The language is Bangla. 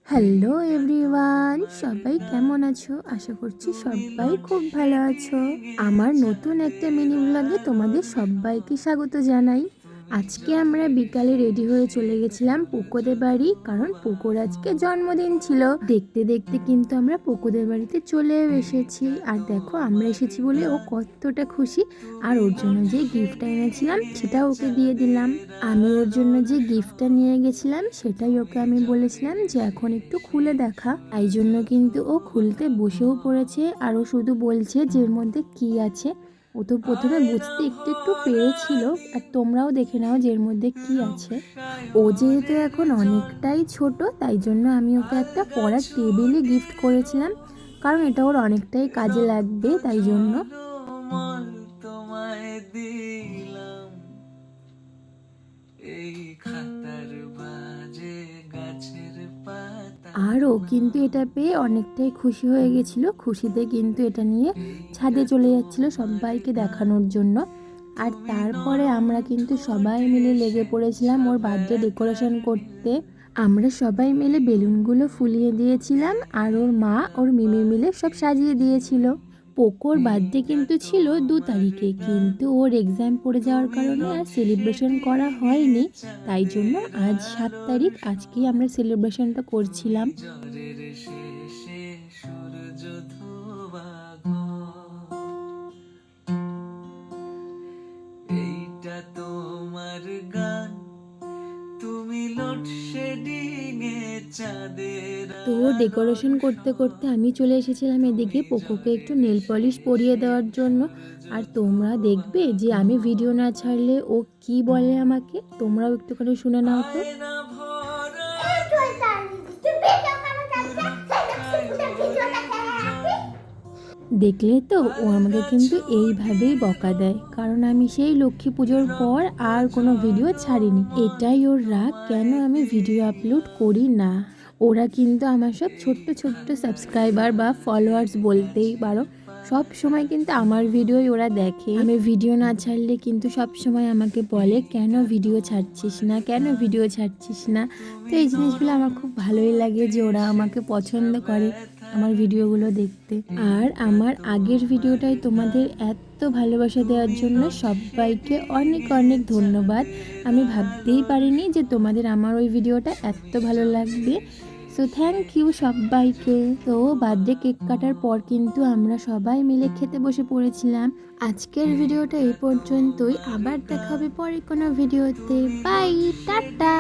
হ্যালো এভরিওয়ান, সবাই কেমন আছো? আশা করছি সবাই খুব ভালো আছো। আমার নতুন একটা মিনি ব্লগে তোমাদের সবাইকে স্বাগত জানাই। আজকে আমরা বিকালে রেডি হয়ে চলে গেছিলাম পোকোদের বাড়ি, কারণ পোকোর আজকে জন্মদিন ছিল। দেখতে দেখতে কিন্তু আমরা পোকোদের বাড়িতে চলেও এসেছি। আর দেখো, আমরা এসেছি বলে ও কতটা খুশি। আর ওর জন্য যে গিফটটা এনেছিলাম সেটা ওকে দিয়ে দিলাম। আমি ওর জন্য যে গিফটটা নিয়ে গেছিলাম সেটাই ওকে আমি বলেছিলাম যে এখন একটু খুলে দেখা। এই জন্য কিন্তু ও খুলতে বসেও পড়েছে, আর ও শুধু বলছে যে এর মধ্যে কি আছে। ও তো প্রথমে বুঝতে একটু একটু পেরেছিল, আর তোমরাও দেখে নাও যে এর মধ্যে কি আছে। ও যেহেতু এখন অনেকটাই ছোট, তাই জন্য আমি ওকে একটা পড়ার টেবিলই গিফট করেছিলাম, কারণ এটা ওর অনেকটাই কাজে লাগবে, তাই জন্য। আর ও কিন্তু এটা পেয়ে অনেকটাই খুশি হয়ে গেছিলো। খুশিতে কিন্তু এটা নিয়ে ছাদে চলে যাচ্ছিল সবাইকে দেখানোর জন্য। আর তারপরে আমরা কিন্তু সবাই মিলে লেগে পড়েছিলাম ওর বার্থডে ডেকোরেশন করতে। আমরা সবাই মিলে বেলুনগুলো ফুলিয়ে দিয়েছিলাম, আর ওর মা ওর মিমি মিলে সব সাজিয়ে দিয়েছিল। পোকোর বার্থডে কিন্তু ছিল 2 তারিখে, কিন্তু ওর এক্সাম পড়ে যাওয়ার কারণে আর সেলিব্রেশন করা হয়নি। তাই জন্য আজ 7 তারিখ, আজকেই আমরা সেলিব্রেশনটা করছিলাম। তো ডেকোরেশন করতে করতে আমি চলে এসেছিলাম এদিকে পোকোকে একটু নেল পলিশ পরিয়ে দেওয়ার জন্য। আর তোমরা দেখবে যে আমি ভিডিও না ছাড়লে ও কি বলে আমাকে, তোমরাও একটুখানি শুনে নাও তো। দেখলে তো, ও আমাকে কিন্তু এইভাবেই বকা দেয়, কারণ আমি সেই লক্ষ্মী পুজোর পর আর কোনো ভিডিও ছাড়িনি। এটাই ওর রাগ, কেন আমি ভিডিও আপলোড করি না। ওরা কিন্তু আমার সব ছোট্ট ছোট্ট সাবস্ক্রাইবার বা ফলোয়ার্স বলতেই পারো, সব সময় কিন্তু আমার ভিডিওই ওরা দেখে। আমি ভিডিও না ছাড়লে কিন্তু সব সময় আমাকে বলে কেন ভিডিও ছাড়ছিস না, কেন ভিডিও ছাড়ছিস না। তো এই জিনিসগুলো আমার খুব ভালোই লাগে যে ওরা আমাকে পছন্দ করে আমার ভিডিওগুলো দেখতে। আর আমার আগের ভিডিওটাই তোমাদের এত ভালোবাসা দেওয়ার জন্য সবাইকে অনেক অনেক ধন্যবাদ। আমি ভাবতেই পারিনি যে তোমাদের আমার ওই ভিডিওটা এত ভালো লাগবে। সো থ্যাংক ইউ সবাইকে। তো বার্থডে কেক কাটার পর কিন্তু আমরা সবাই মিলে খেতে বসে পড়েছিলাম। আজকের ভিডিওটা এই পর্যন্তই, আবার দেখা হবে পরে কোনো ভিডিওতে। Bye, tata.